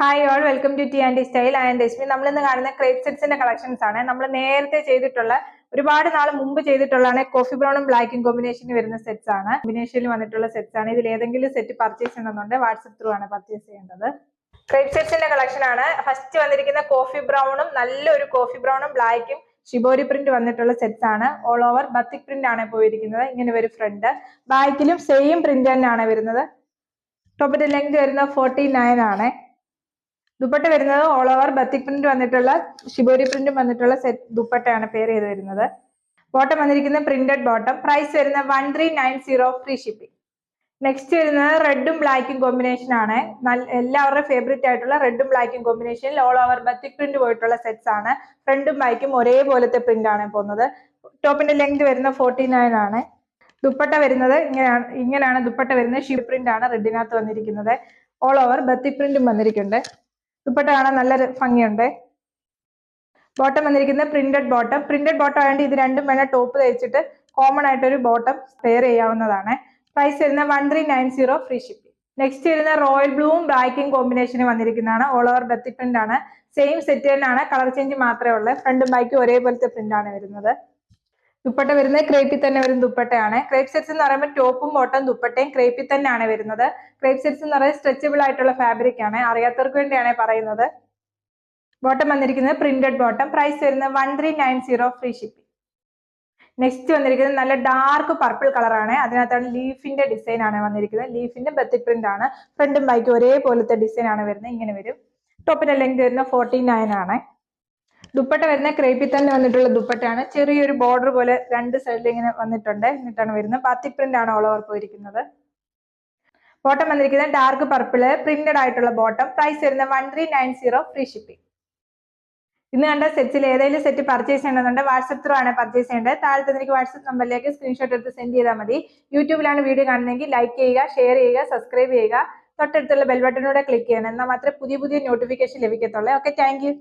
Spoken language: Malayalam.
Hi all, welcome to T and style. And Rashmi. നമ്മൾ ഇന്ന് കാണുന്ന ക്രേപ്പ് സെറ്റ്സിന്റെ കളക്ഷൻസ് ആണ്. നമ്മൾ നേരത്തെ ചെയ്തിട്ടുള്ള ഒരുപാട് നാൾ മുമ്പ് ചെയ്തിട്ടുള്ളതാണ് കോഫി ബ്രൗണും ബ്ലാക്കും കോമ്പിനേഷനിൽ വരുന്ന സെറ്റ്സ് ആണ്. കോമ്പിനേഷനിൽ വന്നിട്ടുള്ള സെറ്റ്സ് ആണ്. ഇതിൽ ഏതെങ്കിലും സെറ്റ് പർച്ചേസ് ചെയ്യണമെന്നുണ്ട് വാട്സ്ആപ്പ് ത്രൂ ആണ് പർച്ചേസ് ചെയ്യേണ്ടത്. ക്രേപ്പ് സെറ്റ്സിന്റെ കളക്ഷൻ ആണ്. ഫസ്റ്റ് വന്നിരിക്കുന്ന കോഫി ബ്രൗണും നല്ലൊരു കോഫി ബ്രൗണും ബ്ലാക്കും ഷിബോരി പ്രിന്റ് വന്നിട്ടുള്ള സെറ്റ്സ് ആണ്. ഓൾ ഓവർ ബത്തിക് പ്രിന്റ് ആണ് പോയിരിക്കുന്നത്. ഇങ്ങനെ ഒരു ഫ്രണ്ട്, ബാക്കിലും സെയിം പ്രിന്റ് തന്നെയാണ് വരുന്നത്. ടോപ്പിന്റെ ലെങ്ത് വരുന്നത് 49 ആണ്. ദുപ്പട്ട വരുന്നത് ഓൾ ഓവർ ബത്തിക് പ്രിന്റ് വന്നിട്ടുള്ള ഷിബോരി പ്രിന്റും വന്നിട്ടുള്ള സെറ്റ് ദുപ്പട്ടയാണ് പെയർ ചെയ്ത് വരുന്നത്. ബോട്ടം വന്നിരിക്കുന്ന പ്രിന്റഡ് ബോട്ടം. പ്രൈസ് വരുന്നത് 1390 ഫ്രീ ഷിപ്പിംഗ്. നെക്സ്റ്റ് വരുന്നത് റെഡും ബ്ലാക്കും കോമ്പിനേഷൻ ആണ്. എല്ലാവരുടെയും ഫേവറേറ്റ് ആയിട്ടുള്ള റെഡും ബ്ലാക്കും കോമ്പിനേഷനിൽ ഓൾ ഓവർ ബത്തിക് പ്രിന്റ് പോയിട്ടുള്ള സെറ്റ്സ് ആണ്. ഫ്രണ്ടും ബാക്കും ഒരേപോലത്തെ പ്രിന്റ് ആണ് പോകുന്നത്. ടോപ്പിന്റെ ലെങ്ത് വരുന്നത് 49 ആണ്. ദുപ്പട്ട വരുന്നത് ഇങ്ങനെയാണ് ദുപ്പട്ട വരുന്നത്. ഷിബ് പ്രിന്റ് ആണ് റെഡിനകത്ത് വന്നിരിക്കുന്നത്. ഓൾ ഓവർ ബത്തിക് പ്രിന്റും വന്നിരിക്കുന്നുണ്ട്. ദുപ്പട്ട കാണാൻ നല്ല ഭംഗിയുണ്ട്. ബോട്ടം വന്നിരിക്കുന്നത് പ്രിന്റഡ് ബോട്ടം ആയതുകൊണ്ട് ഇത് രണ്ടും വേണം ടോപ്പ് തയ്ച്ചിട്ട് കോമൺ ആയിട്ട് ഒരു ബോട്ടം പെയർ ചെയ്യാവുന്നതാണ്. പ്രൈസ് വരുന്നത് 1390 ഫ്രീ ഷിപ്പിംഗ്. നെക്സ്റ്റ് വരുന്ന റോയൽ ബ്ലൂവും ബ്ലാക്കും കോമ്പിനേഷന് വന്നിരിക്കുന്നതാണ്. ഓൾ ഓവർ ബത്തിക് പ്രിന്റ് ആണ്. സെയിം സെറ്റ് തന്നെയാണ്, കളർ ചേഞ്ച് മാത്രമേ ഉള്ളൂ. ഫ്രണ്ടും ബാക്കും ഒരേപോലത്തെ പ്രിന്റ് ആണ് വരുന്നത്. ദുപ്പട്ട വരുന്നത് ക്രേപ്പിൽ തന്നെ വരുന്ന ദുപ്പട്ടയാണ്. ക്രേപ്പ് സെറ്റ്സ് എന്ന് പറയുമ്പോൾ ടോപ്പും ബോട്ടം ദുപ്പട്ടയും ക്രേപ്പിൽ തന്നെയാണ് വരുന്നത്. ക്രേപ്പ് സെറ്റ്സ് എന്ന് പറയുന്നത് സ്ട്രെച്ചബിൾ ആയിട്ടുള്ള ഫാബ്രിക് ആണ്. അറിയാത്തവർക്ക് വേണ്ടിയാണ് പറയുന്നത്. ബോട്ടം വന്നിരിക്കുന്നത് പ്രിന്റഡ് ബോട്ടം. പ്രൈസ് വരുന്നത് 1390 ഫ്രീ ഷിപ്പിംഗ്. നെക്സ്റ്റ് വന്നിരിക്കുന്നത് നല്ല ഡാർക്ക് പർപ്പിൾ കളറാണ്. അതിനകത്താണ് ലീഫിന്റെ ഡിസൈൻ ആണ് വന്നിരിക്കുന്നത്. ലീഫിന്റെ ബത്തിക് പ്രിന്റ് ആണ്. ഫ്രണ്ടും ബാക്കും ഒരേപോലത്തെ ഡിസൈൻ ആണ് വരുന്നത്. ഇങ്ങനെ വരും. ടോപ്പിന്റെ ലെങ്ത് വരുന്നത് 49 ആണ്. ദുപ്പട്ട വരുന്ന ക്രേപ്പിൽ തന്നെ വന്നിട്ടുള്ള ദുപ്പട്ടയാണ്. ചെറിയൊരു ബോർഡർ പോലെ രണ്ട് സൈഡിൽ ഇങ്ങനെ വന്നിട്ടുണ്ട്. എന്നിട്ടാണ് വരുന്നത്. ബാത്തിക് പ്രിന്റ് ആണ് ഓൾ ഓവർ പോയിരിക്കുന്നത്. ബോട്ടം വന്നിരിക്കുന്നത് ഡാർക്ക് പർപ്പിള് പ്രിന്റഡ് ആയിട്ടുള്ള ബോട്ടം. പ്രൈസ് വരുന്നത് 1390 ഫ്രീ ഷിപ്പിംഗ്. ഇന്ന് കണ്ട സെറ്റ്സിൽ ഏതെങ്കിലും സെറ്റ് പർച്ചേസ് ചെയ്യണമെന്നുണ്ട് വാട്സ്ആപ്പ് ത്രൂ ആണ് പർച്ചേസ് ചെയ്യേണ്ടത്. താഴത്തെ എനിക്ക് വാട്സ്ആപ്പ് നമ്പറിലേക്ക് സ്ക്രീൻഷോട്ട് എടുത്ത് സെൻഡ് ചെയ്താൽ മതി. യൂട്യൂബിലാണ് വീഡിയോ കാണുന്നതെങ്കിൽ ലൈക്ക് ചെയ്യുക, ഷെയർ ചെയ്യുക, സബ്സ്ക്രൈബ് ചെയ്യുക. തൊട്ടടുത്തുള്ള ബെൽ ബട്ടണിലൂടെ ക്ലിക്ക് ചെയ്യണം. എന്നാൽ മാത്രമേ പുതിയ നോട്ടിഫിക്കേഷൻ ലഭിക്കത്തുള്ളൂ. Okay, thank U.